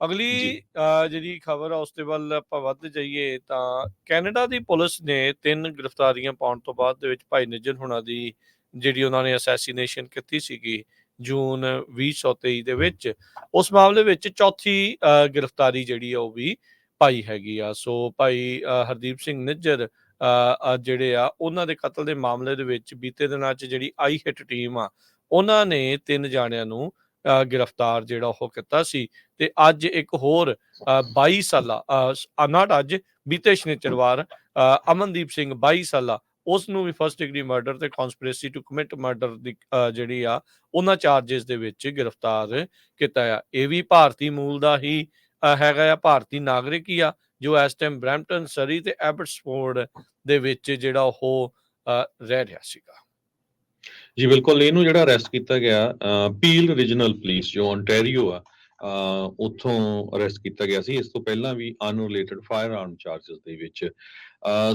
ਅਗਲੀ ਜੀ ਜਿਹੜੀ ਖਬਰ ਆ ਉਸ ਦੇ ਵੱਲ ਆਪਾਂ ਵੱਧ ਜਾਈਏ ਤਾਂ ਕੈਨੇਡਾ ਦੀ ਪੁਲਿਸ ਨੇ 3 ਗ੍ਰਿਫਤਾਰੀਆਂ ਪਾਉਣ ਤੋਂ ਬਾਅਦ ਦੇ ਵਿੱਚ ਭਾਈ ਨਿੱਜਰ ਹੁਣਾਂ ਦੀ ਜਿਹੜੀ ਉਹਨਾਂ ਨੇ ਅਸੈਸੀਨੇਸ਼ਨ ਕੀਤੀ ਸੀਗੀ ਜੂਨ 2023 ਦੇ ਵਿੱਚ, ਉਸ ਮਾਮਲੇ ਵਿੱਚ ਚੌਥੀ ਗ੍ਰਿਫਤਾਰੀ ਜਿਹੜੀ ਆ ਉਹ ਵੀ ਭਾਈ ਹੈਗੀ ਆ। ਸੋ ਭਾਈ ਹਰਦੀਪ ਸਿੰਘ ਨਿੱਜਰ ਜਿਹੜੇ ਆ ਉਹਨਾਂ ਦੇ ਕਤਲ ਦੇ ਮਾਮਲੇ ਦੇ ਵਿੱਚ ਬੀਤੇ ਦਿਨਾਂ 'ਚ ਜਿਹੜੀ ਆਈ ਹਿੱਟ ਟੀਮ ਆ ਉਹਨਾਂ ਨੇ 3 ਜਾਣਿਆਂ ਨੂੰ ਗ੍ਰਿਫਤਾਰ ਜਿਹੜਾ ਉਹ ਕੀਤਾ ਸੀ। ਤੇ ਅੱਜ ਇੱਕ ਹੋਰ 22 ਸਾਲਾ ਨਾਟ ਅੱਜ ਬੀਤੇ ਸ਼ਨੀਚਰਵਾਰ ਅਮਨਦੀਪ ਸਿੰਘ 22 ਸਾਲਾ ਉਸ ਨੂੰ ਵੀ ਫਸਟ ਡਿਗਰੀ ਮਰਡਰ ਤੇ ਕਨਸਪੀਰੇਸੀ ਟੂ ਕਮਿਟ ਮਰਡਰ ਦੀ ਜਿਹੜੀ ਆ ਉਹਨਾਂ ਚਾਰਜਸ ਦੇ ਵਿੱਚ ਗ੍ਰਿਫਤਾਰ ਕੀਤਾ ਆ। ਇਹ ਵੀ ਭਾਰਤੀ ਮੂਲ ਦਾ ਹੀ ਹੈਗਾ ਆ, ਭਾਰਤੀ ਨਾਗਰਿਕ ਹੀ ਆ ਜੋ ਇਸ ਟਾਈਮ ਬਰੈਂਪਟਨ, ਸਰੀ ਤੇ ਐਬਟਸਫੋਰਡ ਦੇ ਵਿੱਚ ਜਿਹੜਾ ਉਹ ਰਹਿ ਰਿਹਾ ਸੀਗਾ। ਜੀ ਬਿਲਕੁਲ, ਇਹਨੂੰ ਜਿਹੜਾ ਅਰੈਸਟ ਕੀਤਾ ਗਿਆ ਪੀਲ ਰੀਜਨਲ ਪੁਲਿਸ ਜੋ ontario ਆ ਉੱਥੋਂ ਅਰੈਸਟ ਕੀਤਾ ਗਿਆ ਸੀ। ਇਸ ਤੋਂ ਪਹਿਲਾਂ ਵੀ ਅਨਰਿਲੇਟਡ ਫਾਇਰ ਆਰਮ ਚਾਰਜਸ ਦੇ ਵਿੱਚ।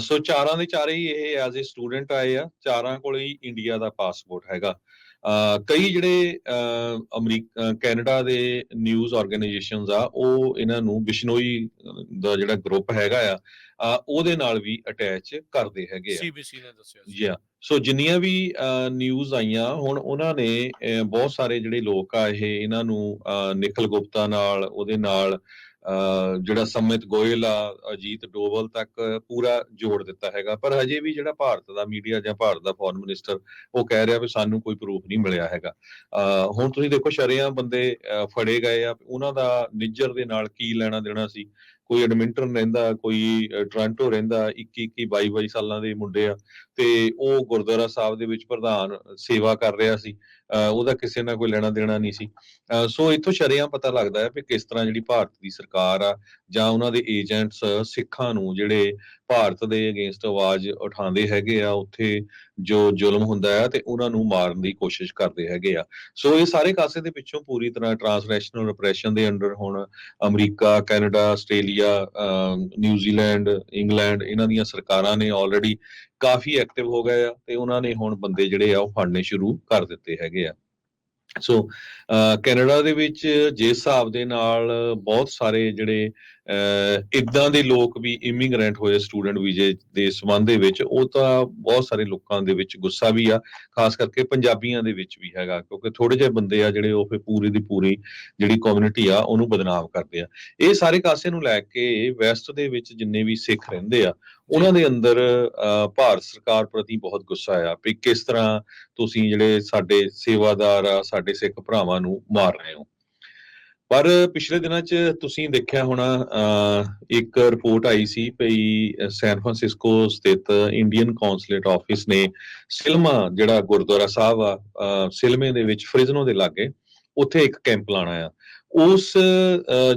ਸੋ ਚਾਰਾਂ ਦੇ ਚਾਰੇ ਹੀ ਇਹ ਐਜ਼ ਏ ਸਟੂਡੈਂਟ ਆਏ ਆ, ਚਾਰਾਂ ਕੋਲ ਹੀ ਇੰਡੀਆ ਦਾ ਪਾਸਪੋਰਟ ਹੈਗਾ। ਕਈ ਜਿਹੜੇ ਕੈਨੇਡਾ ਦੇ ਨਿਊਜ਼ ਆਰਗੇਨਾਈਜੇਸ਼ਨਸ ਆ ਉਹ ਇਹਨਾਂ ਨੂੰ ਬਿਸ਼ਨੋਈ ਦਾ ਜਿਹੜਾ ਗਰੁੱਪ ਹੈਗਾ ਆ ਉਹਦੇ ਨਾਲ ਵੀ ਅਟੈਚ ਕਰਦੇ ਹੈਗੇ ਆ। ਸੀਬੀਸੀ ਨੇ ਦੱਸਿਆ ਜੀ ਹਾਂ। ਸੋ ਜਿੰਨੀਆਂ ਵੀ ਨਿਊਜ਼ ਆਈਆਂ ਹੁਣ ਉਹਨਾਂ ਨੇ ਬਹੁਤ ਸਾਰੇ ਜਿਹੜੇ ਲੋਕ ਆ ਇਹਨਾਂ ਨੂੰ ਨਿਖਿਲ ਗੁਪਤਾ ਨਾਲ, ਉਹਦੇ ਨਾਲ ਜਿਹੜਾ ਸਮਿਤ ਗੋਇਲ ਆ, ਅਜੀਤ ਡੋਵਲ ਤੱਕ ਪੂਰਾ ਜੋੜ ਦਿੱਤਾ ਹੈਗਾ। ਪਰ ਹਜੇ ਵੀ ਜਿਹੜਾ ਭਾਰਤ ਦਾ ਮੀਡੀਆ ਜਾਂ ਭਾਰਤ ਦਾ ਫੋਰਨ ਮਿਨਿਸਟਰ ਉਹ ਕਹਿ ਰਿਹਾ ਵੀ ਸਾਨੂੰ ਕੋਈ ਪ੍ਰੂਫ ਨਹੀਂ ਮਿਲਿਆ ਹੈਗਾ। ਹੁਣ ਤੁਸੀਂ ਦੇਖੋ ਸ਼ਰੇਆਮ ਬੰਦੇ ਫੜੇ ਗਏ ਆ, ਉਹਨਾਂ ਦਾ ਨਿੱਜਰ ਦੇ ਨਾਲ ਕੀ ਲੈਣਾ ਦੇਣਾ ਸੀ। ਕੋਈ ਐਡਮਿੰਟਨ ਰਹਿੰਦਾ, ਕੋਈ ਟੋਰਾਂਟੋ ਰਹਿੰਦਾ, 21 22 ਸਾਲਾਂ ਦੇ ਮੁੰਡੇ ਆ ਤੇ ਉਹ ਗੁਰਦੁਆਰਾ ਸਾਹਿਬ ਦੇ ਵਿੱਚ ਪ੍ਰਧਾਨ ਸੇਵਾ ਕਰ ਰਿਹਾ ਸੀ। ਉਹਦਾ ਕਿਸੇ ਨਾਲ ਕੋਈ ਲੈਣਾ ਦੇਣਾ ਨਹੀਂ ਸੀ। ਸੋ ਇੱਥੋਂ ਸ਼ਰੇਆਮ ਪਤਾ ਲੱਗਦਾ ਹੈ ਵੀ ਕਿਸ ਤਰ੍ਹਾਂ ਜਿਹੜੀ ਭਾਰਤ ਦੀ ਸਰਕਾਰ ਆ ਜਾਂ ਉਹਨਾਂ ਦੇ ਏਜੰਟਸ ਸਿੱਖਾਂ ਨੂੰ ਜਿਹੜੇ ਭਾਰਤ ਦੇ ਅਗੇਂਸਟ ਆਵਾਜ਼ ਉਠਾਉਂਦੇ ਹੈਗੇ ਆ, ਉੱਥੇ ਜੋ ਜ਼ੁਲਮ ਹੁੰਦਾ ਹੈ ਤੇ ਉਹਨਾਂ ਨੂੰ ਮਾਰਨ ਦੀ ਕੋਸ਼ਿਸ਼ ਕਰਦੇ ਹੈਗੇ ਆ। ਸੋ ਇਹ ਸਾਰੇ ਕਾਸੇ ਦੇ ਪਿੱਛੋਂ ਪੂਰੀ ਤਰ੍ਹਾਂ ਟ੍ਰਾਂਸਨੈਸ਼ਨਲ ਰਿਪਰੈਸ਼ਨ ਦੇ ਅੰਡਰ ਹੁਣ America, Canada, Australia, New Zealand, England ਇਹਨਾਂ ਦੀਆਂ ਸਰਕਾਰਾਂ ਨੇ ਆਲਰੇਡੀ ਕਾਫੀ ਐਕਟਿਵ ਹੋ ਗਏ ਆ ਤੇ ਉਹਨਾਂ ਨੇ ਹੁਣ ਬੰਦੇ ਜਿਹੜੇ ਆ ਉਹ ਫੜਨੇ ਸ਼ੁਰੂ ਕਰ ਦਿੱਤੇ ਹੈਗੇ ਆ। ਸੋ ਕੈਨੇਡਾ ਦੇ ਵਿੱਚ ਜਿਸ ਹਿਸਾਬ ਦੇ ਨਾਲ ਬਹੁਤ ਸਾਰੇ ਜਿਹੜੇ ਇੱਦਾਂ ਦੇ ਲੋਕ ਵੀ ਇਮੀਗ੍ਰੈਂਟ ਹੋਏ ਸਟੂਡੈਂਟ ਵੀਜ਼ੇ ਦੇ ਸੰਬੰਧ ਦੇ ਵਿੱਚ, ਉਹ ਤਾਂ ਬਹੁਤ ਸਾਰੇ ਲੋਕਾਂ ਦੇ ਵਿੱਚ ਗੁੱਸਾ ਵੀ ਆ, ਖਾਸ ਕਰਕੇ ਪੰਜਾਬੀਆਂ ਦੇ ਵਿੱਚ ਵੀ ਹੈਗਾ, ਕਿਉਂਕਿ ਥੋੜੇ ਜਿਹੇ ਬੰਦੇ ਆ ਜਿਹੜੇ ਉਹ ਫਿਰ ਪੂਰੀ ਦੀ ਪੂਰੀ ਜਿਹੜੀ ਕਮਿਊਨਿਟੀ ਆ ਉਹਨੂੰ ਬਦਨਾਮ ਕਰਦੇ ਆ। ਇਹ ਸਾਰੇ ਕਾਸੇ ਨੂੰ ਲੈ ਕੇ ਵੈਸਟ ਦੇ ਵਿੱਚ ਜਿੰਨੇ ਵੀ ਸਿੱਖ ਰਹਿੰਦੇ ਆ ਉਹਨਾਂ ਦੇ ਅੰਦਰ ਭਾਰਤ ਸਰਕਾਰ ਪ੍ਰਤੀ ਬਹੁਤ ਗੁੱਸਾ ਆ ਵੀ ਕਿਸ ਤਰ੍ਹਾਂ ਤੁਸੀਂ ਜਿਹੜੇ ਸਾਡੇ ਸੇਵਾਦਾਰ ਆ, ਸਾਡੇ ਸਿੱਖ ਭਰਾਵਾਂ ਨੂੰ ਮਾਰ ਰਹੇ ਹੋ। ਪਰ ਪਿਛਲੇ ਦਿਨਾਂ 'ਚ ਤੁਸੀਂ ਦੇਖਿਆ ਹੋਣਾ ਇੱਕ ਰਿਪੋਰਟ ਆਈ ਸੀ ਭਈ ਸੈਨ ਫਰਾਂਸਿਸਕੋ ਸਥਿਤ ਇੰਡੀਅਨ ਕੌਂਸਲੇਟ ਆਫਿਸ ਨੇ ਸਿਲਮਾ ਜਿਹੜਾ ਗੁਰਦੁਆਰਾ ਸਾਹਿਬ ਆ ਸਿਲਮੇ ਦੇ ਵਿੱਚ ਫ੍ਰਿਜ਼ਨੋ ਦੇ ਲਾਗੇ ਉੱਥੇ ਇੱਕ ਕੈਂਪ ਲਾਣਾ ਆ। ਉਸ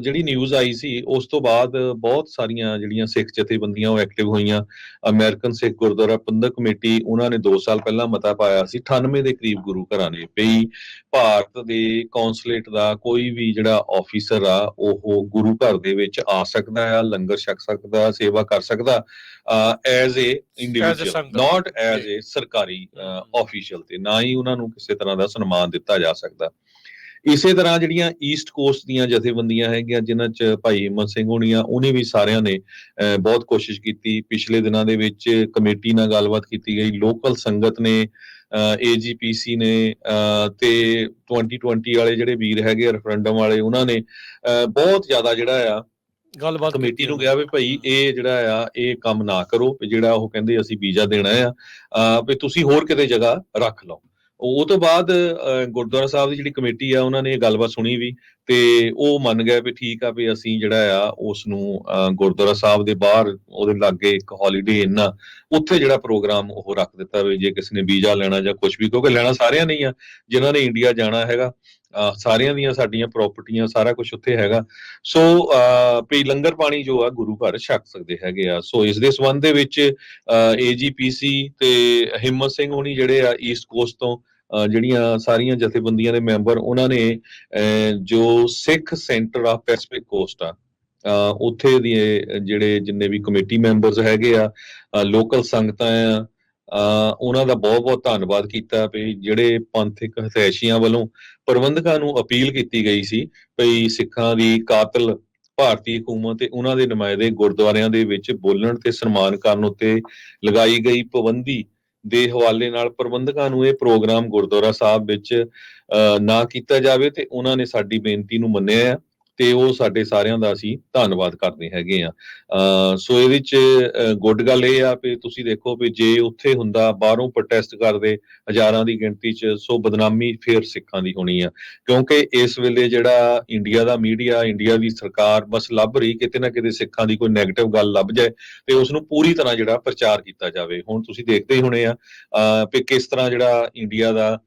ਜਿਹੜੀ ਨਿਊਜ਼ ਆਈ ਸੀ ਉਸ ਤੋਂ ਬਾਅਦ ਬਹੁਤ ਸਾਰੀਆਂ ਜਿਹੜੀਆਂ ਸਿੱਖ ਜਥੇਬੰਦੀਆਂ ਉਹ ਐਕਟਿਵ ਹੋਈਆਂ। ਅਮਰੀਕਨ ਸਿੱਖ ਗੁਰਦੁਆਰਾ ਪ੍ਰਬੰਧਕ ਕਮੇਟੀ ਉਹਨਾਂ ਨੇ 2 ਸਾਲ ਪਹਿਲਾਂ ਮਤਾ ਪਾਇਆ ਸੀ 98 ਦੇ ਕਰੀਬ ਗੁਰੂ ਘਰਾਂ ਨੇ ਵੀ ਭਾਰਤ ਦੇ ਕੌਂਸਲੇਟ ਦਾ ਕੋਈ ਵੀ ਜਿਹੜਾ ਆਫੀਸਰ ਆ ਉਹ ਗੁਰੂ ਘਰ ਦੇ ਵਿੱਚ ਆ ਸਕਦਾ ਆ, ਲੰਗਰ ਛਕ ਸਕਦਾ, ਸੇਵਾ ਕਰ ਸਕਦਾ as a individual, not as a ਸਰਕਾਰੀ ਆਫੀਸ਼ੀਅਲ, ਤੇ ਨਾ ਹੀ ਉਹਨਾਂ ਨੂੰ ਕਿਸੇ ਤਰ੍ਹਾਂ ਦਾ ਸਨਮਾਨ ਦਿੱਤਾ ਜਾ ਸਕਦਾ। ਇਸੇ ਤਰ੍ਹਾਂ ਜਿਹੜੀਆਂ ਈਸਟ ਕੋਸਟ ਦੀਆਂ ਜਥੇਬੰਦੀਆਂ ਹੈਗੀਆਂ ਜਿਨ੍ਹਾਂ 'ਚ ਭਾਈ ਹਿੰਮਤ ਸਿੰਘ ਹੋਣੀਆਂ, ਉਹਨੇ ਵੀ ਸਾਰਿਆਂ ਨੇ ਬਹੁਤ ਕੋਸ਼ਿਸ਼ ਕੀਤੀ। ਪਿਛਲੇ ਦਿਨਾਂ ਦੇ ਵਿੱਚ ਕਮੇਟੀ ਨਾਲ ਗੱਲਬਾਤ ਕੀਤੀ ਗਈ, ਲੋਕਲ ਸੰਗਤ ਨੇ, AGPC ਨੇ ਤੇ 2020 ਵਾਲੇ ਜਿਹੜੇ ਵੀਰ ਹੈਗੇ ਰੈਫਰੈਂਡਮ ਵਾਲੇ ਉਹਨਾਂ ਨੇ ਬਹੁਤ ਜ਼ਿਆਦਾ ਜਿਹੜਾ ਆ ਗੱਲਬਾਤ ਕਮੇਟੀ ਨੂੰ ਕਿਹਾ ਵੀ ਭਾਈ ਇਹ ਜਿਹੜਾ ਆ ਇਹ ਕੰਮ ਨਾ ਕਰੋ, ਜਿਹੜਾ ਉਹ ਕਹਿੰਦੇ ਅਸੀਂ ਵੀਜ਼ਾ ਦੇਣਾ ਆ ਵੀ ਤੁਸੀਂ ਹੋਰ ਕਿਤੇ ਜਗ੍ਹਾ ਰੱਖ ਲਓ। ਉਹ ਤੋਂ ਬਾਅਦ ਗੁਰਦੁਆਰਾ ਸਾਹਿਬ ਦੀ ਜਿਹੜੀ ਕਮੇਟੀ ਆ ਉਹਨਾਂ ਨੇ ਇਹ ਗੱਲਬਾਤ ਸੁਣੀ ਵੀ ਤੇ ਉਹ ਮੰਨ ਗਏ ਵੀ ਠੀਕ ਆ ਵੀ ਅਸੀਂ ਜਿਹੜਾ ਆ ਉਸ ਨੂੰ ਗੁਰਦੁਆਰਾ ਸਾਹਿਬ ਦੇ ਬਾਹਰ ਉਹਦੇ ਲਾਗੇ ਇੱਕ ਹੌਲੀਡੇ ਇਨ ਆ ਉੱਥੇ ਜਿਹੜਾ ਪ੍ਰੋਗਰਾਮ ਉਹ ਰੱਖ ਦਿੱਤਾ ਵੀ ਜੇ ਕਿਸੇ ਨੇ ਵੀਜ਼ਾ ਲੈਣਾ ਜਾਂ ਕੁਝ ਵੀ, ਕਿਉਂਕਿ ਲੈਣਾ ਸਾਰਿਆਂ ਨੇ ਹੀ ਆ ਜਿਨ੍ਹਾਂ ਨੇ ਇੰਡੀਆ ਜਾਣਾ ਹੈਗਾ, ਸਾਰਿਆਂ ਦੀਆਂ ਸਾਡੀਆਂ ਪ੍ਰਾਪਰਟੀਆਂ ਸਾਰਾ ਕੁਝ ਉੱਥੇ ਹੈਗਾ। ਸੋ ਵੀ ਲੰਗਰ ਪਾਣੀ ਜੋ ਆ ਗੁਰੂ ਘਰ ਛਕ ਸਕਦੇ ਹੈਗੇ ਆ। ਸੋ ਇਸ ਦੇ ਸੰਬੰਧ ਦੇ ਵਿੱਚ AGPC ਤੇ ਹਿੰਮਤ ਸਿੰਘ ਹੋਣੀ ਜਿਹੜੇ ਆ ਈਸਟ ਕੋਸਟ ਤੋਂ ਜਿਹੜੀਆਂ ਸਾਰੀਆਂ ਜਥੇਬੰਦੀਆਂ ਦੇ ਮੈਂਬਰ, ਉਹਨਾਂ ਨੇ ਜੋ ਸਿੱਖ ਸੈਂਟਰ ਆਫ ਪੈਸੀਫਿਕ ਕੋਸਟ ਆ ਉੱਥੇ ਦੇ ਜਿਹੜੇ ਜਿੰਨੇ ਵੀ ਕਮੇਟੀ ਮੈਂਬਰਸ ਹੈਗੇ ਆ, ਲੋਕਲ ਸੰਗਤਾਂ ਆ, ਉਹਨਾਂ ਦਾ ਬਹੁਤ-ਬਹੁਤ ਧੰਨਵਾਦ ਕੀਤਾ ਵੀ ਜਿਹੜੇ ਪੰਥਕ ਹਿਤੈਸ਼ੀਆਂ ਵੱਲੋਂ ਪ੍ਰਬੰਧਕਾਂ ਨੂੰ ਅਪੀਲ ਕੀਤੀ ਗਈ ਸੀ ਵੀ ਸਿੱਖਾਂ ਦੀ ਕਾਤਲ ਭਾਰਤੀ ਹਕੂਮਤ ਤੇ ਉਹਨਾਂ ਦੇ ਨੁਮਾਇੰਦੇ ਗੁਰਦੁਆਰਿਆਂ ਦੇ ਵਿੱਚ ਬੋਲਣ ਤੇ ਸਨਮਾਨ ਕਰਨ ਉੱਤੇ ਲਗਾਈ ਗਈ ਪਾਬੰਦੀ ਦੇ ਹਵਾਲੇ ਨਾਲ ਪ੍ਰਬੰਧਕਾਂ ਨੂੰ ਇਹ ਪ੍ਰੋਗਰਾਮ ਗੁਰਦੁਆਰਾ ਸਾਹਿਬ ਵਿੱਚ ਨਾ ਕੀਤਾ ਜਾਵੇ ਤੇ ਉਹਨਾਂ ਨੇ ਸਾਡੀ ਬੇਨਤੀ ਨੂੰ ਮੰਨਿਆ ਆ ਤੇ ਉਹ ਸਾਡੇ ਸਾਰਿਆਂ ਦਾ ਅਸੀਂ ਧੰਨਵਾਦ ਕਰਦੇ ਹੈਗੇ ਆ। ਸੋ ਇਹਦੇ ਚ ਗੁੱਡ ਗੱਲ ਇਹ ਆ ਵੀ ਤੁਸੀਂ ਦੇਖੋ ਵੀ ਜੇ ਉੱਥੇ ਹੁੰਦਾ ਬਾਹਰੋਂ ਪ੍ਰੋਟੈਸਟ ਕਰਦੇ ਹਜ਼ਾਰਾਂ ਦੀ ਗਿਣਤੀ ਚ, ਸੋ ਬਦਨਾਮੀ ਫੇਰ ਸਿੱਖਾਂ ਦੀ ਹੋਣੀ ਆ, ਕਿਉਂਕਿ ਇਸ ਵੇਲੇ ਜਿਹੜਾ ਇੰਡੀਆ ਦਾ ਮੀਡੀਆ, ਇੰਡੀਆ ਦੀ ਸਰਕਾਰ ਬਸ ਲੱਭ ਰਹੀ ਕਿਤੇ ਨਾ ਕਿਤੇ ਸਿੱਖਾਂ ਦੀ ਕੋਈ ਨੈਗੇਟਿਵ ਗੱਲ ਲੱਭ ਜਾਏ ਤੇ ਉਸ ਨੂੰ ਪੂਰੀ ਤਰ੍ਹਾਂ ਜਿਹੜਾ ਪ੍ਰਚਾਰ ਕੀਤਾ ਜਾਵੇ। ਹੁਣ ਤੁਸੀਂ ਦੇਖਦੇ ਹੀ ਹੋਣੇ ਆ ਵੀ ਕਿਸ ਤਰ੍ਹਾਂ ਜਿਹੜਾ ਇੰਡੀਆ ਦਾ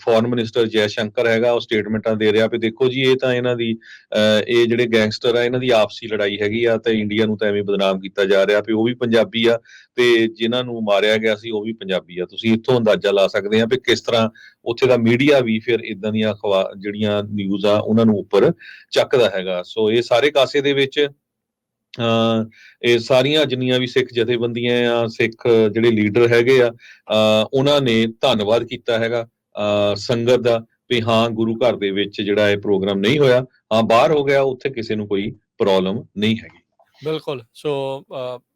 ਫੋਰਨ ਮਿਨਿਸਟਰ ਜੈ ਸ਼ੰਕਰ ਹੈਗਾ ਉਹ ਸਟੇਟਮੈਂਟਾਂ ਦੇ ਰਿਹਾ ਵੀ ਦੇਖੋ ਜੀ ਇਹ ਤਾਂ ਇਹਨਾਂ ਦੀ ਇਹ ਜਿਹੜੇ ਗੈਂਗਸਟਰ ਆ ਇਹਨਾਂ ਦੀ ਆਪਸੀ ਲੜਾਈ ਹੈਗੀ ਆ ਤੇ ਇੰਡੀਆ ਨੂੰ ਤਾਂ ਐਵੇਂ ਬਦਨਾਮ ਕੀਤਾ ਜਾ ਰਿਹਾ ਵੀ ਉਹ ਵੀ ਪੰਜਾਬੀ ਆ ਤੇ ਜਿਨ੍ਹਾਂ ਨੂੰ ਮਾਰਿਆ ਗਿਆ ਸੀ ਉਹ ਵੀ ਪੰਜਾਬੀ ਆ। ਤੁਸੀਂ ਇੱਥੋਂ ਅੰਦਾਜ਼ਾ ਲਾ ਸਕਦੇ ਆ ਵੀ ਕਿਸ ਤਰ੍ਹਾਂ ਉੱਥੇ ਦਾ ਮੀਡੀਆ ਵੀ ਫਿਰ ਇਦਾਂ ਦੀਆਂ ਜਿਹੜੀਆਂ ਨਿਊਜ਼ ਆ ਉਹਨਾਂ ਨੂੰ ਉੱਪਰ ਚੱਕਦਾ ਹੈਗਾ। ਸੋ ਇਹ ਸਾਰੇ ਕਾਸੇ ਦੇ ਵਿੱਚ ਇਹ ਸਾਰੀਆਂ ਜਿੰਨੀਆਂ ਵੀ ਸਿੱਖ ਜਥੇਬੰਦੀਆਂ ਆ, ਸਿੱਖ ਜਿਹੜੇ ਲੀਡਰ ਹੈਗੇ ਆ, ਉਹਨਾਂ ਨੇ ਧੰਨਵਾਦ ਕੀਤਾ ਹੈਗਾ ਸੰਗਤ ਦਾ ਵੀ ਹਾਂ ਗੁਰੂ ਘਰ ਦੇ ਵਿੱਚ ਜਿਹੜਾ ਇਹ ਪ੍ਰੋਗਰਾਮ ਨਹੀਂ ਹੋਇਆ, ਹਾਂ ਬਾਹਰ ਹੋ ਗਿਆ, ਉੱਥੇ ਕਿਸੇ ਨੂੰ ਕੋਈ ਪ੍ਰੋਬਲਮ ਨਹੀਂ ਹੈਗੀ। ਬਿਲਕੁਲ। ਸੋ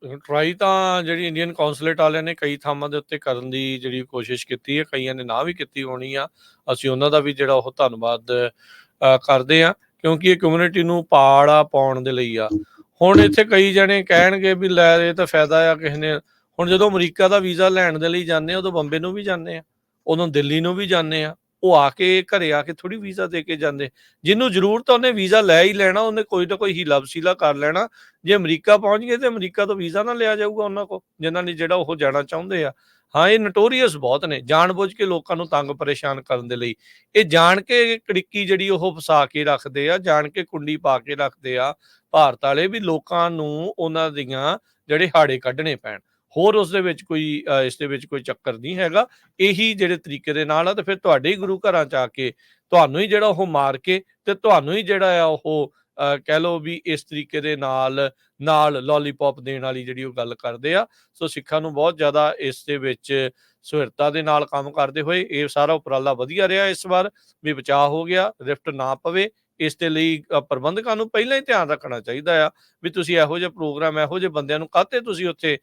ਟਰਾਈ ਤਾਂ ਜਿਹੜੀ ਇੰਡੀਅਨ ਕੌਂਸਲੇਟ ਵਾਲਿਆਂ ਨੇ ਕਈ ਥਾਵਾਂ ਦੇ ਉੱਤੇ ਕਰਨ ਦੀ ਜਿਹੜੀ ਕੋਸ਼ਿਸ਼ ਕੀਤੀ ਹੈ, ਕਈਆਂ ਨੇ ਨਾ ਵੀ ਕੀਤੀ ਹੋਣੀ ਆ। ਅਸੀਂ ਉਹਨਾਂ ਦਾ ਵੀ ਜਿਹੜਾ ਉਹ ਧੰਨਵਾਦ ਕਰਦੇ ਆ, ਕਿਉਂਕਿ ਇਹ ਕਮਿਊਨਿਟੀ ਨੂੰ ਪਾੜਾ ਪਾਉਣ ਦੇ ਲਈ ਆ। ਹੁਣ ਇੱਥੇ ਕਈ ਜਣੇ ਕਹਿਣਗੇ ਵੀ ਲੈ ਇਹ ਤਾਂ ਫਾਇਦਾ ਆ ਕਿਸੇ ਨੇ। ਹੁਣ ਜਦੋਂ ਅਮਰੀਕਾ ਦਾ ਵੀਜ਼ਾ ਲੈਣ ਦੇ ਲਈ ਜਾਂਦੇ ਆ ਉਦੋਂ ਬੰਬੇ ਨੂੰ ਵੀ ਜਾਂਦੇ ਆ, ਉਦੋਂ ਦਿੱਲੀ ਨੂੰ ਵੀ ਜਾਂਦੇ ਆ। ਉਹ ਆ ਕੇ ਘਰੇ ਆ ਕੇ ਥੋੜੀ ਵੀਜ਼ਾ ਦੇ ਕੇ ਜਾਂਦੇ। ਜਿਹਨੂੰ ਜ਼ਰੂਰਤ ਆ ਉਹਨੇ ਵੀਜ਼ਾ ਲੈ ਹੀ ਲੈਣਾ, ਉਹਨੇ ਕੋਈ ਨਾ ਕੋਈ ਹੀਲਾ ਵਸੀਲਾ ਕਰ ਲੈਣਾ। ਜੇ ਅਮਰੀਕਾ ਪਹੁੰਚ ਗਏ ਤੇ ਅਮਰੀਕਾ ਤੋਂ ਵੀਜ਼ਾ ਨਾ ਲਿਆ ਜਾਊਗਾ ਉਹਨਾਂ ਕੋਲ, ਜਿਨ੍ਹਾਂ ਨੇ ਜਿਹੜਾ ਉਹ ਜਾਣਾ ਚਾਹੁੰਦੇ ਆ। ਹਾਂ, ਇਹ ਨੋਟੋਰੀਅਸ ਬਹੁਤ ਨੇ, ਜਾਣ-ਬੁੱਝ ਕੇ ਲੋਕਾਂ ਨੂੰ ਤੰਗ ਪਰੇਸ਼ਾਨ ਕਰਨ ਦੇ ਲਈ। ਇਹ ਜਾਣ ਕੇ ਕੜਿੱਕੀ ਜਿਹੜੀ ਉਹ ਫਸਾ ਕੇ ਰੱਖਦੇ ਆ, ਜਾਣ ਕੇ ਕੁੰਡੀ ਪਾ ਕੇ ਰੱਖਦੇ ਆ ਭਾਰਤ ਵਾਲੇ ਵੀ ਲੋਕਾਂ ਨੂੰ ਉਹਨਾਂ ਦੀਆਂ ਜਿਹੜੇ ਹਾੜੇ ਕੱਢਣੇ ਪੈਣ। ਹੋਰ ਉਸ ਦੇ ਵਿੱਚ ਕੋਈ ਇਸ ਦੇ ਵਿੱਚ ਕੋਈ ਚੱਕਰ ਨਹੀਂ ਹੈਗਾ। ਇਹੀ ਜਿਹੜੇ ਤਰੀਕੇ ਦੇ ਨਾਲ ਆ ਤੇ ਫਿਰ ਤੁਹਾਡੇ ਹੀ ਗੁਰੂ ਘਰਾਂ 'ਚ ਆ ਕੇ ਤੁਹਾਨੂੰ ਹੀ ਜਿਹੜਾ ਉਹ ਮਾਰ ਕੇ ਤੇ ਤੁਹਾਨੂੰ ਹੀ ਜਿਹੜਾ ਆ ਉਹ ਕਹਿ ਲਓ ਵੀ ਇਸ ਤਰੀਕੇ ਦੇ ਨਾਲ ਲੋਲੀਪੌਪ ਦੇਣ ਵਾਲੀ ਜਿਹੜੀ ਉਹ ਗੱਲ ਕਰਦੇ ਆ। ਸੋ ਸਿੱਖਾਂ ਨੂੰ ਬਹੁਤ ਜ਼ਿਆਦਾ ਇਸ ਦੇ ਵਿੱਚ ਸੁਹਿਰਤਾ ਦੇ ਨਾਲ ਕੰਮ ਕਰਦੇ ਹੋਏ ਇਹ ਸਾਰਾ ਉਪਰਾਲਾ ਵਧੀਆ ਰਿਹਾ ਇਸ ਵਾਰ ਵੀ ਬਚਾਅ ਹੋ ਗਿਆ, ਰਿਫਟ ਨਾ ਪਵੇ। ਇਸ ਦੇ ਲਈ ਪ੍ਰਬੰਧਕਾਂ ਨੂੰ ਪਹਿਲਾਂ ਹੀ ਧਿਆਨ ਰੱਖਣਾ ਚਾਹੀਦਾ ਆ ਵੀ ਤੁਸੀਂ ਇਹੋ ਜਿਹੇ ਪ੍ਰੋਗਰਾਮ, ਇਹੋ ਜਿਹੇ ਬੰਦਿਆਂ ਨੂੰ ਕਾਹਤੇ ਤੁਸੀਂ ਉੱਥੇ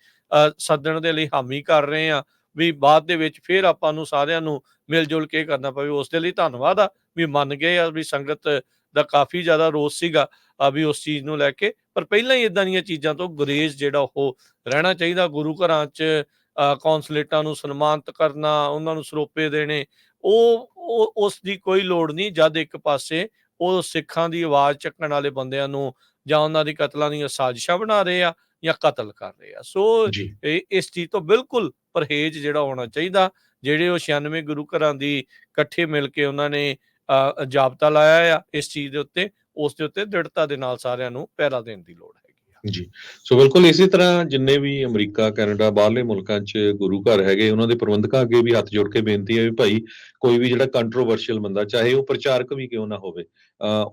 ਸੱਦਣ ਦੇ ਲਈ ਹਾਮੀ ਕਰ ਰਹੇ ਆ ਵੀ ਬਾਅਦ ਦੇ ਵਿੱਚ ਫਿਰ ਆਪਾਂ ਨੂੰ ਸਾਰਿਆਂ ਨੂੰ ਮਿਲ ਜੁਲ ਕੇ ਕਰਨਾ ਪਵੇ। ਉਸ ਦੇ ਲਈ ਧੰਨਵਾਦ ਆ ਵੀ ਮੰਨ ਗਏ ਆ ਵੀ ਸੰਗਤ ਦਾ ਕਾਫੀ ਜ਼ਿਆਦਾ ਰੋਸ ਸੀਗਾ ਵੀ ਉਸ ਚੀਜ਼ ਨੂੰ ਲੈ ਕੇ, ਪਰ ਪਹਿਲਾਂ ਹੀ ਇਦਾਂ ਦੀਆਂ ਚੀਜ਼ਾਂ ਤੋਂ ਗੁਰੇਜ਼ ਜਿਹੜਾ ਉਹ ਰਹਿਣਾ ਚਾਹੀਦਾ। ਗੁਰੂ ਘਰਾਂ 'ਚ ਕੌਂਸਲੇਟਾਂ ਨੂੰ ਸਨਮਾਨਿਤ ਕਰਨਾ, ਉਹਨਾਂ ਨੂੰ ਸਰੋਪੇ ਦੇਣੇ, ਉਹ ਉਸ ਦੀ ਕੋਈ ਲੋੜ ਨਹੀਂ ਜਦ ਇੱਕ ਪਾਸੇ ਉਹ ਸਿੱਖਾਂ ਦੀ ਆਵਾਜ਼ ਚੱਕਣ ਵਾਲੇ ਬੰਦਿਆਂ ਨੂੰ ਜਾਂ ਉਹਨਾਂ ਦੀ ਕਤਲਾਂ ਦੀਆਂ ਸਾਜ਼ਿਸ਼ਾਂ ਬਣਾ ਰਹੇ ਆ ਜਾਂ ਕਤਲ ਕਰ ਰਹੇ ਆ। ਸੋ ਇਸ ਚੀਜ਼ ਤੋਂ ਬਿਲਕੁਲ ਪਰਹੇਜ਼ ਜਿਹੜਾ ਹੋਣਾ ਚਾਹੀਦਾ। ਜਿਹੜੇ ਉਹ 96 ਗੁਰੂ ਘਰਾਂ ਦੀ ਇਕੱਠੇ ਮਿਲ ਕੇ ਉਹਨਾਂ ਨੇ ਜਾਬਤਾ ਲਾਇਆ ਆ ਇਸ ਚੀਜ਼ ਦੇ ਉੱਤੇ, ਉਸ ਦੇ ਉੱਤੇ ਦ੍ਰਿੜਤਾ ਦੇ ਨਾਲ ਸਾਰਿਆਂ ਨੂੰ ਪਹਿਰਾ ਦੇਣ ਦੀ ਲੋੜ ਹੈਗੀ ਆ। ਜੀ, ਸੋ ਬਿਲਕੁਲ ਇਸੇ ਤਰ੍ਹਾਂ ਜਿੰਨੇ ਵੀ ਅਮਰੀਕਾ, ਕੈਨੇਡਾ, ਬਾਹਰਲੇ ਮੁਲਕਾਂ 'ਚ ਗੁਰੂ ਘਰ ਹੈਗੇ ਉਹਨਾਂ ਦੇ ਪ੍ਰਬੰਧਕਾਂ ਅੱਗੇ ਵੀ ਹੱਥ ਜੋੜ ਕੇ ਬੇਨਤੀ ਹੈ ਵੀ ਭਾਈ ਕੋਈ ਵੀ ਜਿਹੜਾ ਕੰਟਰੋਵਰਸ਼ੀਅਲ ਬੰਦਾ, ਚਾਹੇ ਉਹ ਪ੍ਰਚਾਰਕ ਵੀ ਕਿਉਂ ਨਾ ਹੋਵੇ,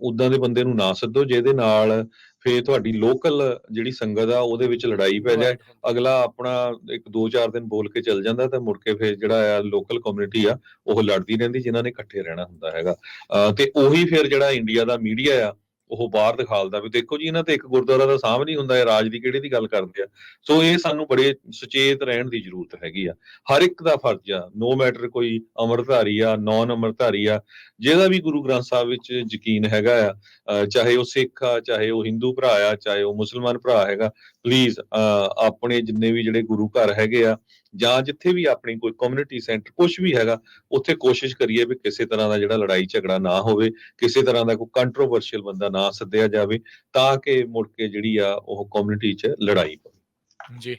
ਉੱਦਾਂ ਦੇ ਬੰਦੇ ਨੂੰ ਨਾ ਸੱਦੋ ਜਿਹਦੇ ਨਾਲ ਫੇਰ ਤੁਹਾਡੀ ਲੋਕਲ ਜਿਹੜੀ ਸੰਗਤ ਆ ਉਹਦੇ ਵਿੱਚ ਲੜਾਈ ਪੈ ਜਾਏ। ਅਗਲਾ ਆਪਣਾ 1-2-4 ਦਿਨ ਬੋਲ ਕੇ ਚੱਲ ਜਾਂਦਾ ਤੇ ਮੁੜ ਕੇ ਫੇਰ ਜਿਹੜਾ ਆ ਲੋਕਲ ਕਮਿਊਨਿਟੀ ਆ ਉਹ ਲੜਦੀ ਰਹਿੰਦੀ ਜਿਨ੍ਹਾਂ ਨੇ ਇਕੱਠੇ ਰਹਿਣਾ ਹੁੰਦਾ ਹੈਗਾ। ਤੇ ਉਹੀ ਫਿਰ ਜਿਹੜਾ ਇੰਡੀਆ ਦਾ ਮੀਡੀਆ ਆ ਉਹ ਬਾਹਰ ਦਿਖਾਲਦਾ ਵੀ ਦੇਖੋ ਜੀ ਇਹਨਾਂ ਤੇ ਇੱਕ ਗੁਰਦੁਆਰਾ ਦਾ ਸਾਂਭ ਨਹੀਂ ਹੁੰਦਾ, ਇਹ ਰਾਜ ਦੀ ਕਿਹੜੇ ਦੀ ਗੱਲ ਕਰਦੇ ਆ। ਸੋ ਇਹ ਸਾਨੂੰ ਬੜੇ ਸੁਚੇਤ ਰਹਿਣ ਦੀ ਜ਼ਰੂਰਤ ਹੈਗੀ ਆ। ਹਰ ਇੱਕ ਦਾ ਫਰਜ਼ ਆ, ਨੋ ਮੈਟਰ ਕੋਈ ਅੰਮ੍ਰਿਤਧਾਰੀ ਆ, ਨੌਨ ਅੰਮ੍ਰਿਤਧਾਰੀ ਆ, ਜਿਹਦਾ ਵੀ ਗੁਰੂ ਗ੍ਰੰਥ ਸਾਹਿਬ ਵਿੱਚ ਯਕੀਨ ਹੈਗਾ ਆ, ਚਾਹੇ ਉਹ ਸਿੱਖ ਆ, ਚਾਹੇ ਉਹ ਹਿੰਦੂ ਭਰਾ ਆ, ਚਾਹੇ ਉਹ ਮੁਸਲਮਾਨ ਭਰਾ ਹੈਗਾ, ਪਲੀਜ਼ ਆਪਣੇ ਜਿੰਨੇ ਵੀ ਜਿਹੜੇ ਗੁਰੂ ਘਰ ਹੈਗੇ ਆ ਜਾਂ ਜਿੱਥੇ ਵੀ ਆਪਣੀ ਕੋਈ ਕਮਿਊਨਿਟੀ ਸੈਂਟਰ ਕੁਝ ਵੀ ਹੈਗਾ ਉੱਥੇ ਕੋਸ਼ਿਸ਼ ਕਰੀਏ ਵੀ ਕਿਸੇ ਤਰ੍ਹਾਂ ਦਾ ਜਿਹੜਾ ਲੜਾਈ ਝਗੜਾ ਨਾ ਹੋਵੇ, ਕਿਸੇ ਤਰ੍ਹਾਂ ਦਾ ਕੋਈ ਕੰਟਰੋਵਰਸ਼ੀਅਲ ਬੰਦਾ ਨਾ ਸੱਦਿਆ ਜਾਵੇ ਤਾਂ ਕਿ ਮੁੜ ਕੇ ਜਿਹੜੀ ਆ ਉਹ ਕਮਿਊਨਿਟੀ 'ਚ ਲੜਾਈ ਪਵੇ। ਜੀ।